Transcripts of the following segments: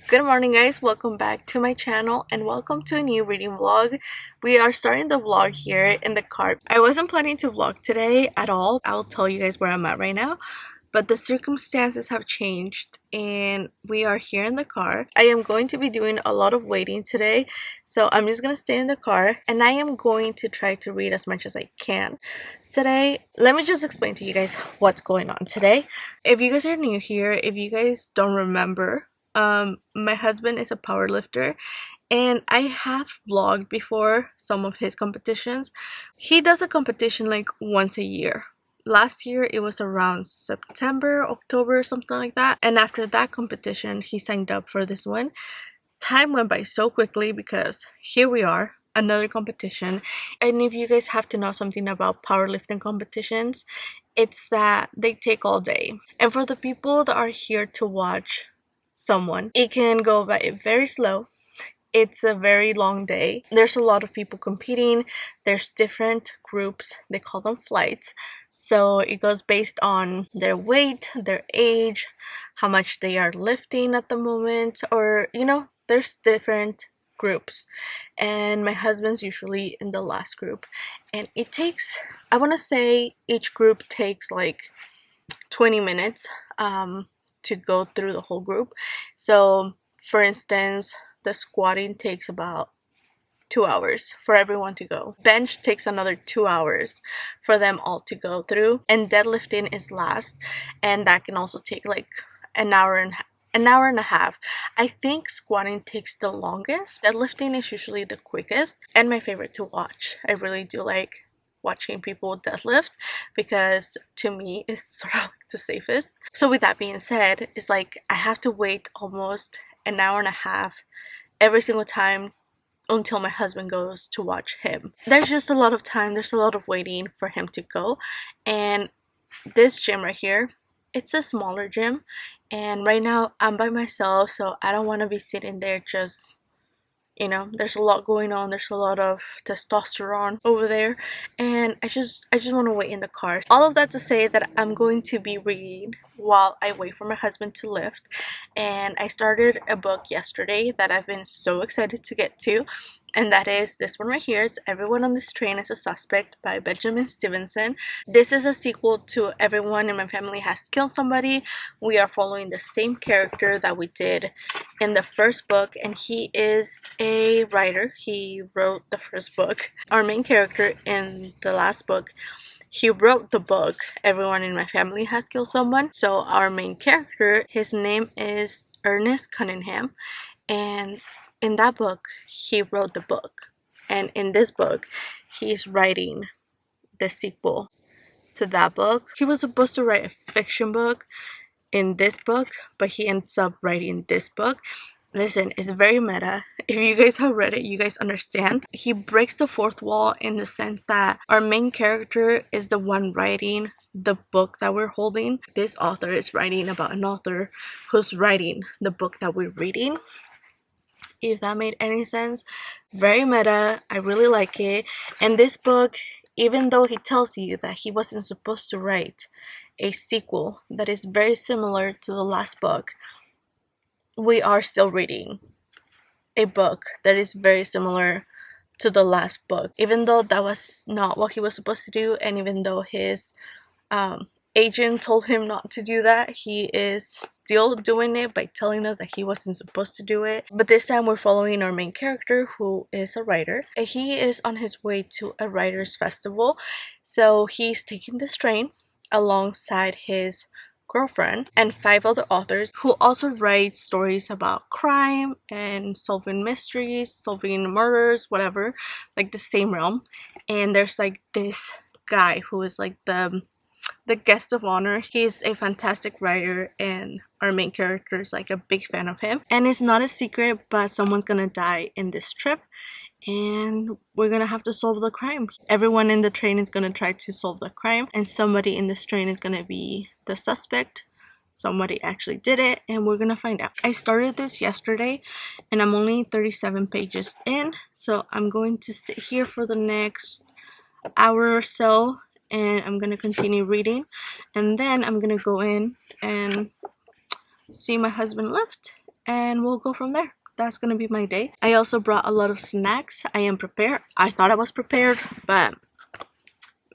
Good morning guys, welcome back to my channel and welcome to a new reading vlog. We are starting the vlog here in the car. I wasn't planning to vlog today at all. I'll tell you guys where I'm at right now. But the circumstances have changed and we are here in the car. I am going to be doing a lot of waiting today. So I'm just going to stay in the car and I am going to try to read as much as I can today. Let me just explain to you guys what's going on today. If you guys are new here, if you guys don't remember, my husband is a power lifter and I have vlogged before some of his competitions. He does a competition like once a year. Last year it was around September, October, something like that. And after that competition, he signed up for this one. Time went by so quickly because here we are, another competition. And if you guys have to know something about powerlifting competitions, it's that they take all day. And for the people that are here to watch someone, it can go by very slow. It's a very long day. There's a lot of people competing. There's different groups. They call them flights. So it goes based on their weight, their age, how much they are lifting at the moment, or there's different groups. And my husband's usually in the last group. And it takes, I want to say each group takes like 20 minutes to go through the whole group. So for instance, the squatting takes about 2 hours for everyone to go. Bench takes another 2 hours for them all to go through, and deadlifting is last, and that can also take like an hour and a half. I think squatting takes the longest. Deadlifting is usually the quickest and my favorite to watch. I really do like watching people deadlift because to me it's sort of like the safest. So with that being said, it's like I have to wait almost an hour and a half every single time until my husband goes to watch him. There's just a lot of time, there's a lot of waiting for him to go. And this gym right here, it's a smaller gym, and right now I'm by myself, so I don't want to be sitting there just there's a lot going on. There's a lot of testosterone over there, and I just want to wait in the car. All of that to say that I'm going to be reading while I wait for my husband to lift. And I started a book yesterday that I've been so excited to get to, and that is this one right here. It's Everyone on This Train is a Suspect by Benjamin Stevenson. This is a sequel to Everyone in My Family Has Killed Somebody. We are following the same character that we did in the first book, and he is a writer. He wrote the first book. Our main character in the last book, he wrote the book Everyone in My Family Has Killed Someone. So our main character, his name is Ernest Cunningham, and in that book he wrote the book, and in this book he's writing the sequel to that book. He was supposed to write a fiction book in this book, but he ends up writing this book. Listen, it's very meta. If you guys have read it, you guys understand. He breaks the fourth wall in the sense that our main character is the one writing the book that we're holding. This author is writing about an author who's writing the book that we're reading. If that made any sense. Very meta. I really like it. And this book, even though he tells you that he wasn't supposed to write a sequel that is very similar to the last book, we are still reading a book that is very similar to the last book, even though that was not what he was supposed to do, and even though his agent told him not to do that, he is still doing it by telling us that he wasn't supposed to do it. But this time we're following our main character, who is a writer. He is on his way to a writers festival, so he's taking this train alongside his girlfriend and 5 other authors who also write stories about crime and solving mysteries, solving murders, whatever, like the same realm. And there's like this guy who is like the guest of honor. He's a fantastic writer, and our main character is like a big fan of him. And it's not a secret, but someone's gonna die in this trip, and we're gonna have to solve the crime. Everyone in the train is gonna try to solve the crime, and somebody in this train is gonna be the suspect. Somebody actually did it, and we're gonna find out. I started this yesterday and I'm only 37 pages in, so I'm going to sit here for the next hour or so and I'm gonna continue reading, and then I'm gonna go in and see my husband lift, and we'll go from there. That's gonna be my day. I also brought a lot of snacks. I am prepared. I thought I was prepared, but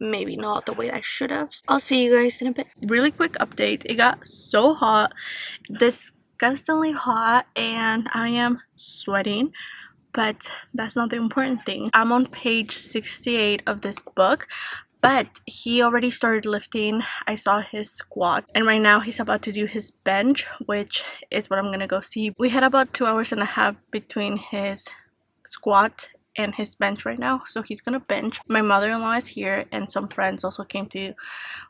maybe not the way I should have. I'll see you guys in a bit. Really quick update. It got so hot, disgustingly hot, and I am sweating, but that's not the important thing. I'm on page 68 of this book, but he already started lifting. I saw his squat, and right now he's about to do his bench, which is what I'm gonna go see. We had about 2.5 hours between his squat and his bench right now, so he's gonna bench. My mother-in-law is here, and some friends also came to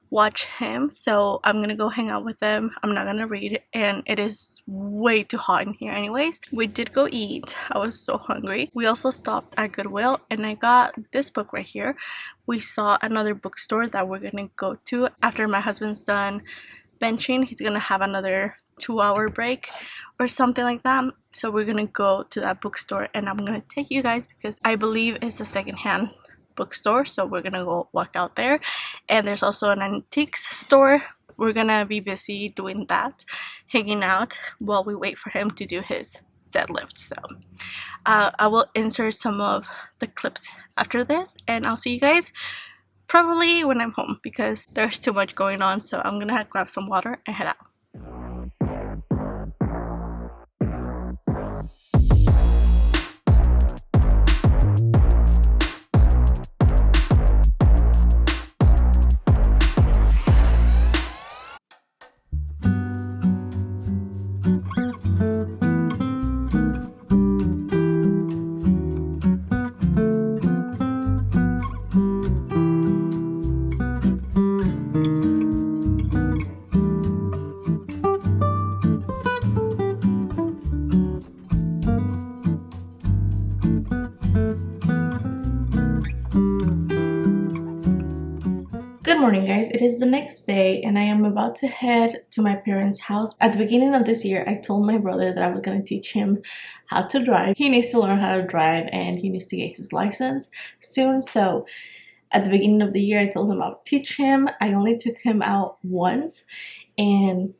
watch him, so I'm gonna go hang out with them. I'm not gonna read, and it is way too hot in here anyways. We did go eat. I was so hungry. We also stopped at Goodwill, and I got this book right here. We saw another bookstore that we're gonna go to after my husband's done benching. He's gonna have another 2-hour break or something like that, so we're gonna go to that bookstore, and I'm gonna take you guys because I believe it's a secondhand bookstore, so we're gonna go walk out there. And there's also an antiques store. We're gonna be busy doing that, hanging out while we wait for him to do his deadlift. So I will insert some of the clips after this, and I'll see you guys probably when I'm home because there's too much going on. So I'm gonna grab some water and head out. Good morning, guys. It is the next day, and I am about to head to my parents' house. At the beginning of this year, I told my brother that I was going to teach him how to drive. He needs to learn how to drive, and he needs to get his license soon. So at the beginning of the year, I told him I would teach him. I only took him out once, and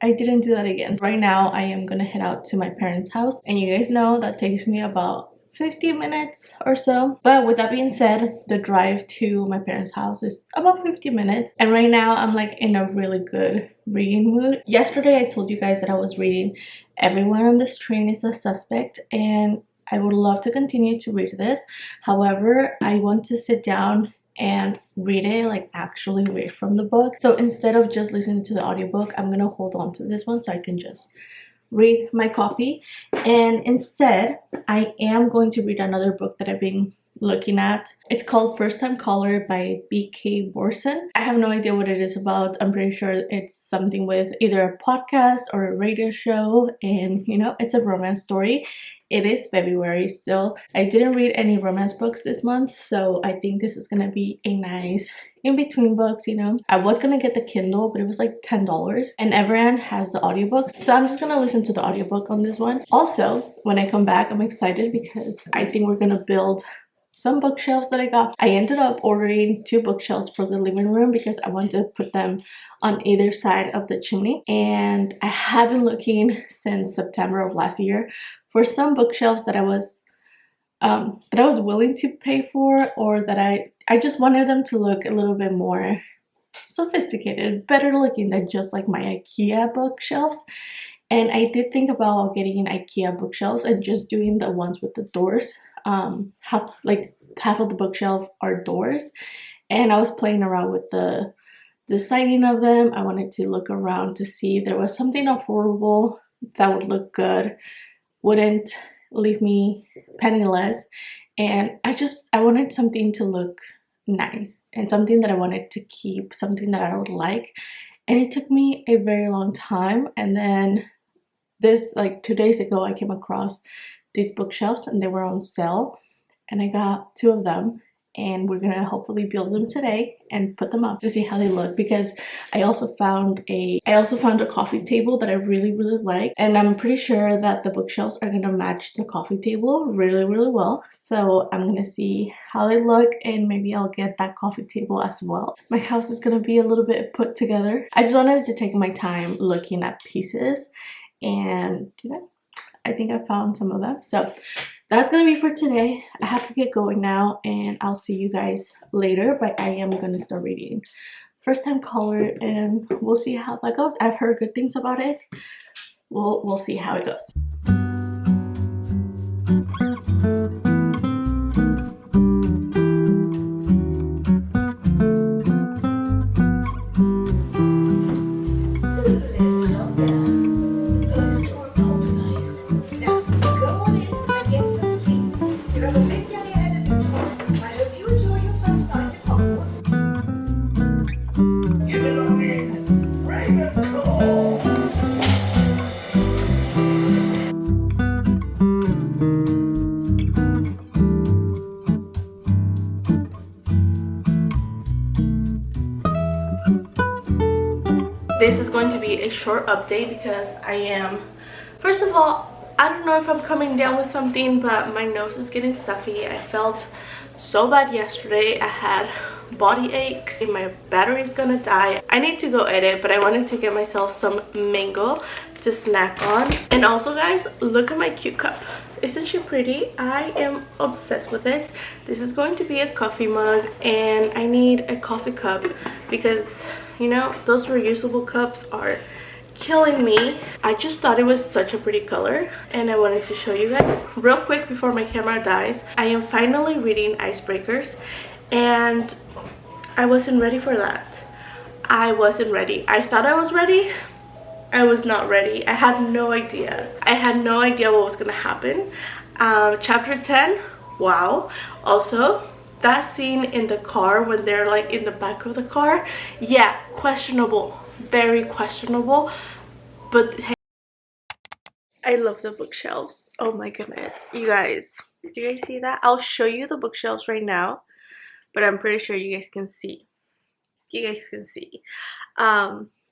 I didn't do that again. Right now, I am going to head out to my parents' house, and you guys know that takes me about 50 minutes or so. But with that being said, the drive to my parents' house is about 50 minutes. And right now I'm like in a really good reading mood. Yesterday I told you guys that I was reading Everyone on This Train is a Suspect, and I would love to continue to read this. However, I want to sit down and read it, like actually read from the book. So instead of just listening to the audiobook, I'm gonna hold on to this one so I can just read my copy. And instead I am going to read another book that I've been looking at. It's called First Time Caller by B.K. Borson. I have no idea what it is about. I'm pretty sure it's something with either a podcast or a radio show, and you know, it's a romance story. It is February still. I didn't read any romance books this month, so I think this is gonna be a nice in-between books, you know. I was gonna get the Kindle, but it was like $10, and Everand has the audiobooks, so I'm just gonna listen to the audiobook on this one. Also, when I come back, I'm excited because I think we're gonna build some bookshelves that I got. I ended up ordering 2 bookshelves for the living room because I want to put them on either side of the chimney, and I have been looking since September of last year for some bookshelves that I was willing to pay for, or that I just wanted them to look a little bit more sophisticated, better looking than just like my IKEA bookshelves. And I did think about getting IKEA bookshelves and just doing the ones with the doors. Half of the bookshelf are doors, and I was playing around with the designing of them. I wanted to look around to see if there was something affordable that would look good, wouldn't leave me penniless, and I wanted something to look nice and something that I wanted to keep, something that I would like. And it took me a very long time, and then this, like 2 days ago, I came across these bookshelves and they were on sale, and I got 2 of them, and we're gonna hopefully build them today and put them up to see how they look, because I also found a coffee table that I really like, and I'm pretty sure that the bookshelves are gonna match the coffee table really well. So I'm gonna see how they look, and maybe I'll get that coffee table as well. My house is gonna be a little bit put together. I just wanted to take my time looking at pieces and, you know, I think I found some of them. So that's gonna be for today. I have to get going now, and I'll see you guys later, but I am gonna start reading First Time Caller, and we'll see how that goes. I've heard good things about it. We'll see how it goes. This is going to be a short update because I am, first of all, I don't know if I'm coming down with something, but my nose is getting stuffy. I felt so bad yesterday. I had body aches. My battery is gonna die. I need to go edit, but I wanted to get myself some mango to snack on. And also, guys, look at my cute cup. Isn't she pretty? I am obsessed with it. This is going to be a coffee mug, and I need a coffee cup because, you know, those reusable cups are killing me. I just thought it was such a pretty color, and I wanted to show you guys real quick before my camera dies. I am finally reading Icebreakers, and I wasn't ready for that. I wasn't ready. I thought I was ready. I was not ready. I had no idea. I had no idea what was gonna happen. Chapter 10, wow. Also, that scene in the car when they're like in the back of the car, yeah, questionable, very questionable, but hey, I love the bookshelves. Oh my goodness, you guys, do you guys see that? I'll show you the bookshelves right now, but I'm pretty sure you guys can see. You guys can see.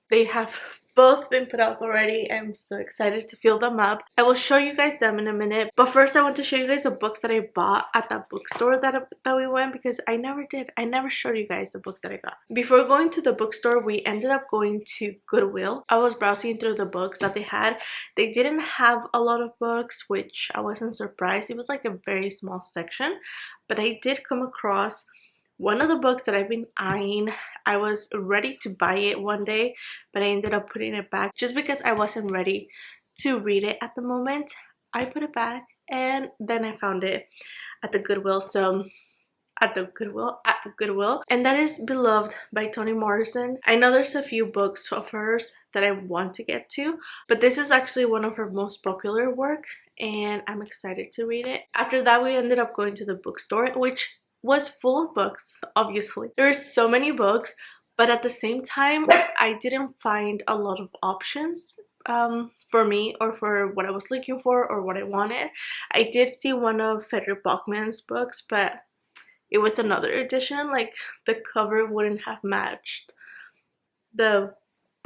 They have both been put up already. I'm so excited to fill them up. I will show you guys them in a minute, but first I want to show you guys the books that I bought at that bookstore that we went, because I never did. I never showed you guys the books that I got. Before going to the bookstore, we ended up going to Goodwill. I was browsing through the books that they had. They didn't have a lot of books, which I wasn't surprised. It was like a very small section, but I did come across one of the books that I've been eyeing. I was ready to buy it one day, but I ended up putting it back just because I wasn't ready to read it at the moment. I put it back, and then I found it at the Goodwill. So at the Goodwill, and that is Beloved by Toni Morrison. I know there's a few books of hers that I want to get to, but this is actually one of her most popular work, and I'm excited to read it. After that, we ended up going to the bookstore, which was full of books. Obviously, there's so many books, but at the same time, I didn't find a lot of options for me, or for what I was looking for, or what I wanted. I did see one of Frederick Bachman's books, but it was another edition. Like, the cover wouldn't have matched the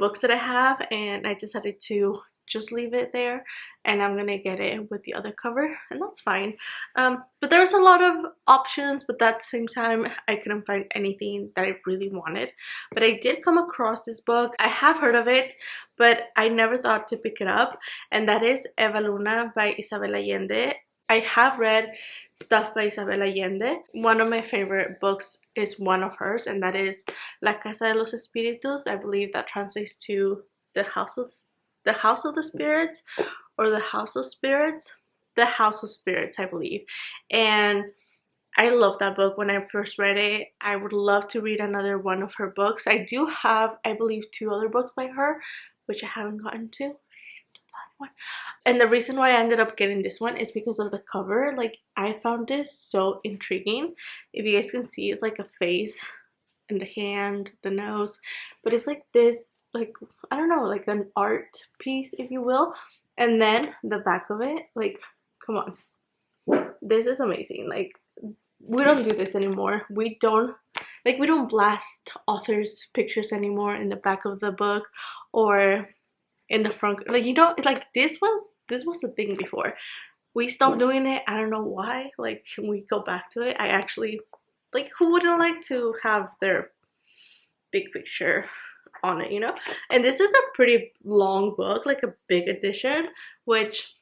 books that I have, and I decided to just leave it there, and I'm gonna get it with the other cover, and that's fine. But there was a lot of options, but at the same time I couldn't find anything that I really wanted. But I did come across this book. I have heard of it, but I never thought to pick it up, and that is Eva Luna by Isabel Allende. I have read stuff by Isabel Allende. One of my favorite books is one of hers, and that is La Casa de los Espíritus. I believe that translates to the House of the Spirits, or the House of Spirits. The House of Spirits, I believe. And I love that book. When I first read it, I would love to read another one of her books. I do have, I believe, 2 other books by her, which I haven't gotten to. And the reason why I ended up getting this one is because of the cover. Like, I found this so intriguing. If you guys can see, it's like a face and the hand, the nose, but it's like this, like, I don't know, like an art piece, if you will. And then the back of it, like, come on, this is amazing. Like, we don't do this anymore. We don't blast authors' pictures anymore in the back of the book or in the front. Like, you know, like, this was a thing before. We stopped doing it. I don't know why. Like, can we go back to it? I actually, like, who wouldn't like to have their big picture on it, you know? And this is a pretty long book, like a big edition, which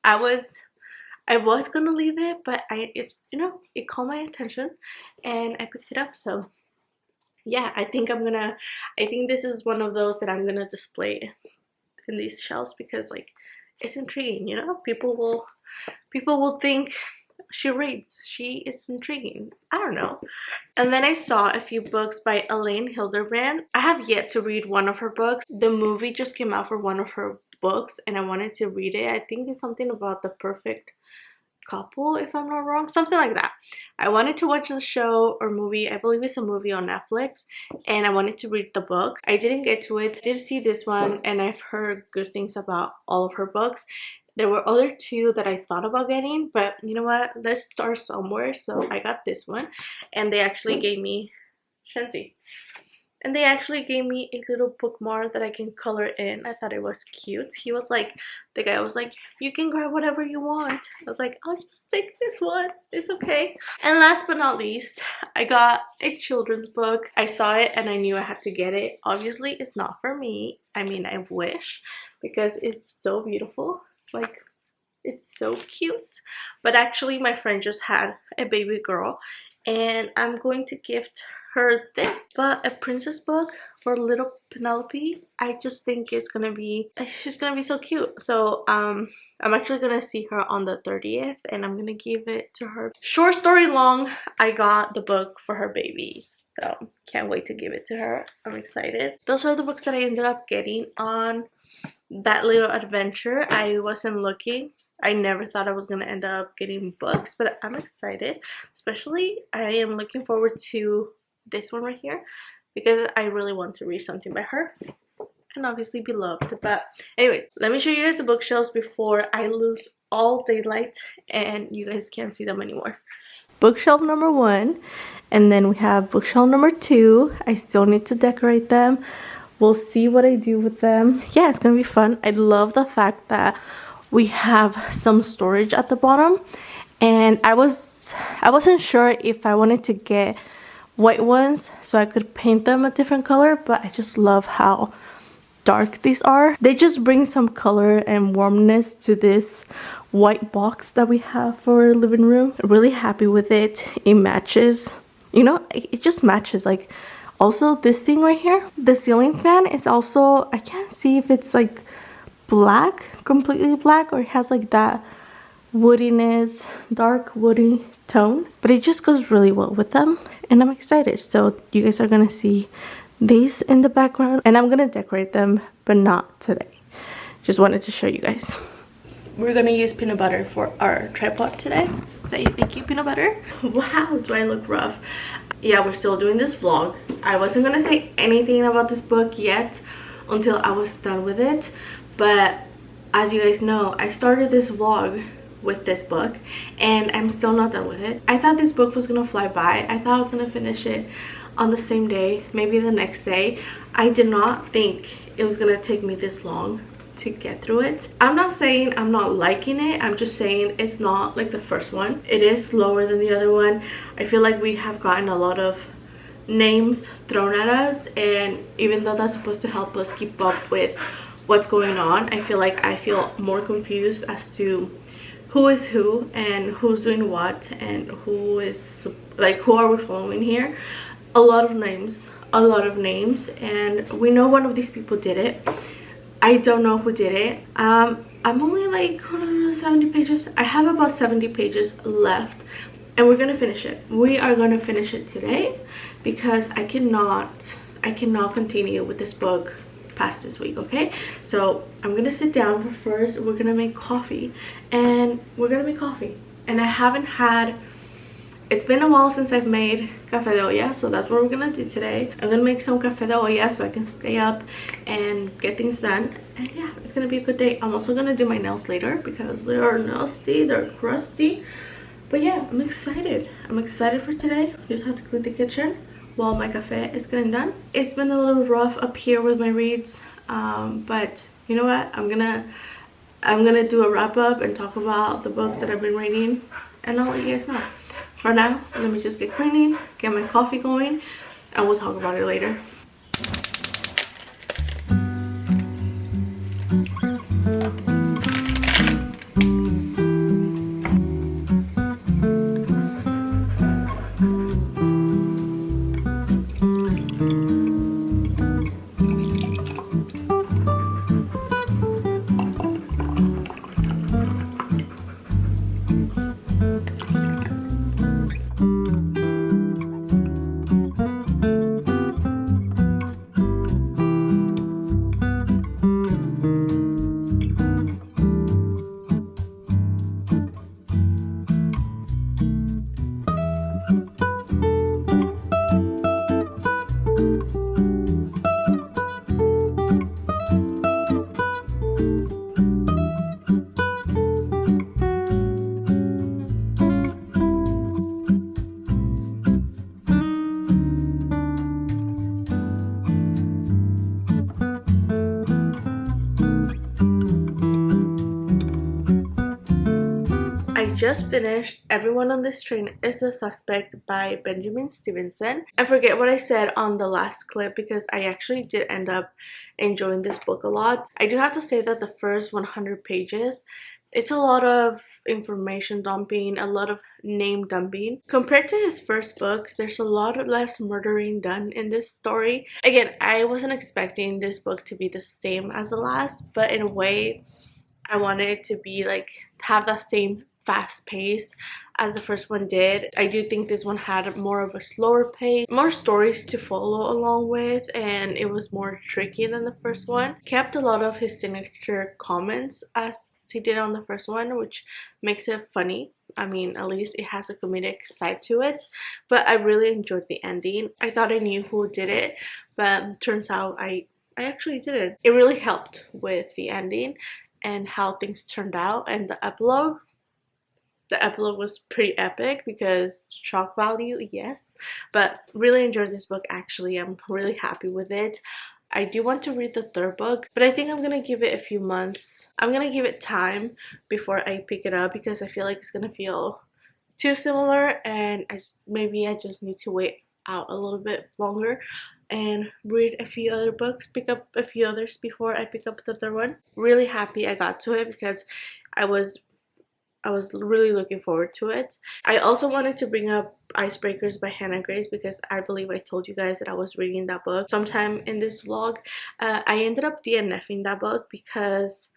I was gonna leave it, but it's, you know, it caught my attention and I picked it up. So yeah, I think this is one of those that I'm gonna display in these shelves because like it's intriguing, you know. People will think she reads, she is intriguing, I don't know. And then I saw a few books by Elaine Hilderbrand. I have yet to read one of her books. The movie just came out for one of her books and I wanted to read it. I think it's something about the perfect couple, if I'm not wrong, something like that. I wanted to watch the show or movie. I believe it's a movie on Netflix, and I wanted to read the book. I didn't get to it. I did see this one, and I've heard good things about all of her books. There were other two that I thought about getting, but you know what, let's start somewhere. So I got this one, and they actually gave me Shenzi. And they actually gave me a little bookmark that I can color in. I thought it was cute. He was like, the guy was like, you can grab whatever you want. I was like, I'll just take this one. It's okay. And last but not least, I got a children's book. I saw it and I knew I had to get it. Obviously, it's not for me. I mean, I wish, because it's so beautiful. Like, it's so cute. But actually, my friend just had a baby girl and I'm going to gift her this, but a princess book for little Penelope. I just think she's gonna be so cute. So I'm actually gonna see her on the 30th and I'm gonna give it to her. Short story long, I got the book for her baby, so can't wait to give it to her. I'm excited. Those are the books that I ended up getting on that little adventure. I wasn't looking. I never thought I was going to end up getting books, but I'm excited. Especially, I am looking forward to this one right here because I really want to read something by her and obviously be loved. But anyways, let me show you guys the bookshelves before I lose all daylight and you guys can't see them anymore. Bookshelf number 1, and then we have bookshelf number 2. I still need to decorate them. We'll see what I do with them. Yeah, it's gonna be fun. I love the fact that we have some storage at the bottom, and I wasn't sure if I wanted to get white ones so I could paint them a different color, but I just love how dark these are. They just bring some color and warmness to this white box that we have for our living room. I'm really happy with it. It matches, you know, it just matches. Like, also this thing right here, the ceiling fan is also, I can't see if it's like black, completely black, or it has like that woodiness, dark woody tone, but it just goes really well with them and I'm excited. So you guys are gonna see these in the background and I'm gonna decorate them, but not today. Just wanted to show you guys. We're gonna use peanut butter for our tripod today. Say thank you, peanut butter. Wow, do I look rough? Yeah, we're still doing this vlog. I wasn't gonna say anything about this book yet until I was done with it, but as you guys know, I started this vlog with this book and I'm still not done with it. I thought this book was gonna fly by. I thought I was gonna finish it on the same day, maybe the next day. I did not think it was gonna take me this long to get through it. I'm not saying I'm not liking it, I'm just saying it's not like the first one. It is slower than the other one. I feel like we have gotten a lot of names thrown at us, and even though that's supposed to help us keep up with what's going on, I feel more confused as to who is who and who's doing what and who is, like, who are we following here. A lot of names, and we know one of these people did it. I don't know who did it. I'm only like 70 pages. I have about 70 pages left and we're gonna finish it. We are gonna finish it today because I cannot continue with this book past this week. Okay, so I'm gonna sit down, but first we're gonna make coffee, and I haven't had, it's been a while since I've made café de olla, so that's what we're gonna do today. I'm gonna make some café de olla so I can stay up and get things done, and yeah, it's gonna be a good day. I'm also gonna do my nails later because they are nasty, they're crusty, but yeah, I'm excited for today. Just have to clean the kitchen while my cafe is getting done. It's been a little rough up here with my reads, but you know what, I'm gonna do a wrap up and talk about the books that I've been reading, and I'll let you guys know. For now, let me just get cleaning, get my coffee going, and we'll talk about it later. just finished Everyone on This Train is a Suspect by Benjamin Stevenson. And forget what I said on the last clip because I actually did end up enjoying this book a lot. I do have to say that the first 100 pages, it's a lot of information dumping, a lot of name dumping. Compared to his first book, there's a lot less murdering done in this story. Again, I wasn't expecting this book to be the same as the last, but in a way, I wanted it to be like have that same fast pace as the first one did. I do think this one had more of a slower pace, more stories to follow along with, and it was more tricky than the first one. Kept a lot of his signature comments as he did on the first one, which makes it funny. I mean, at least it has a comedic side to it, but I really enjoyed the ending. I thought I knew who did it, but turns out I actually didn't. It really helped with the ending and how things turned out. And the epilogue was pretty epic because shock value, yes, but really enjoyed this book. Actually, I'm really happy with it. I do want to read the third book, but I think I'm gonna give it a few months. I'm gonna give it time before I pick it up because I feel like it's gonna feel too similar, and maybe I just need to wait out a little bit longer and read a few other books, pick up a few others before I pick up the third one. Really happy I got to it because I was really looking forward to it. I also wanted to bring up Icebreakers by Hannah Grace because I believe I told you guys that I was reading that book sometime in this vlog. I ended up DNFing that book because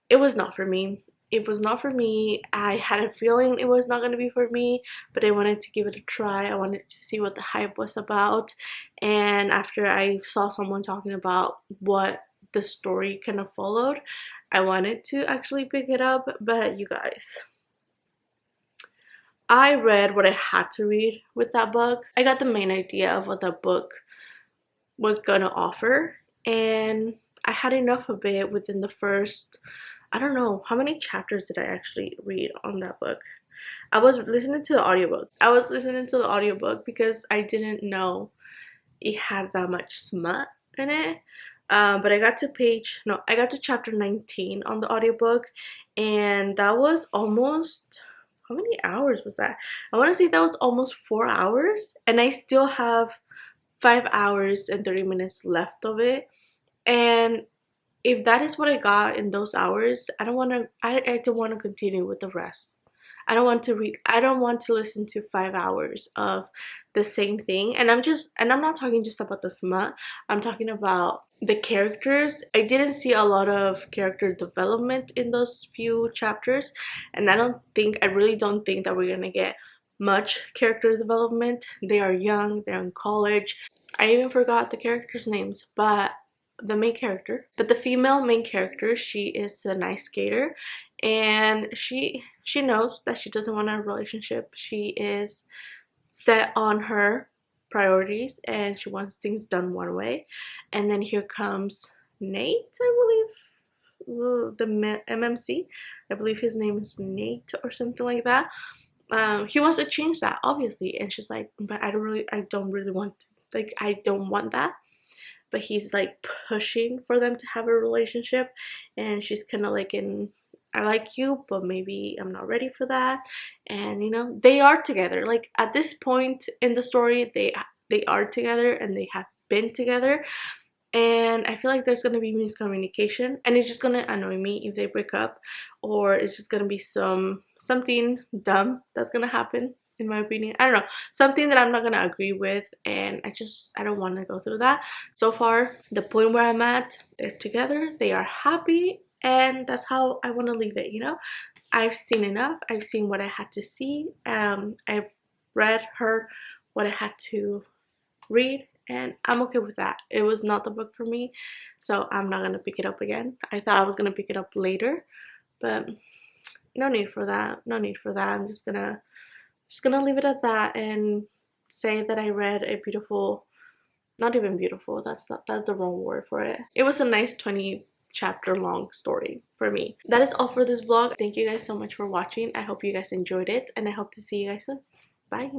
it was not for me. It was not for me. I had a feeling it was not going to be for me, but I wanted to give it a try. I wanted to see what the hype was about. And after I saw someone talking about what the story kind of followed, I wanted to actually pick it up. But you guys, I read what I had to read with that book. I got the main idea of what that book was going to offer, and I had enough of it within the first, I don't know, how many chapters did I actually read on that book? I was listening to the audiobook. Because I didn't know it had that much smut in it. But I got to chapter 19 on the audiobook, and that was almost, how many hours was that? I want to say that was almost 4 hours, and I still have 5 hours and 30 minutes left of it. And if that is what I got in those hours, I don't want to continue with the rest. I don't want to listen to 5 hours of the same thing. And I'm not talking just about the smut. I'm talking about the characters. I didn't see a lot of character development in those few chapters, and I really don't think that we're gonna get much character development. They are young, they're in college. I even forgot the characters' names, but the female main character, she is an ice skater, and she knows that she doesn't want a relationship. She is set on her priorities and she wants things done one way. And then here comes Nate, I believe, the MMC. I believe his name is Nate or something like that. He wants to change that, obviously, and she's like, but I don't want that. But he's like pushing for them to have a relationship, and she's kind of like I like you, but maybe I'm not ready for that. And you know, they are together. Like at this point in the story, they are together and they have been together. And I feel like there's gonna be miscommunication, and it's just gonna annoy me if they break up, or it's just gonna be something dumb that's gonna happen. In my opinion, I don't know, something that I'm not gonna agree with, and I don't want to go through that. So far, the point where I'm at, they're together, they are happy, and that's how I want to leave it. You know, I've seen enough. I've seen what I had to see. I've heard what I had to read, and I'm okay with that. It was not the book for me, so I'm not gonna pick it up again. I thought I was gonna pick it up later, but no need for that. I'm just gonna leave it at that and say that I read a beautiful, not even beautiful, that's the wrong word for it. It was a nice 20 chapter long story for me. That is all for this vlog. Thank you guys so much for watching. I hope you guys enjoyed it, and I hope to see you guys soon. Bye.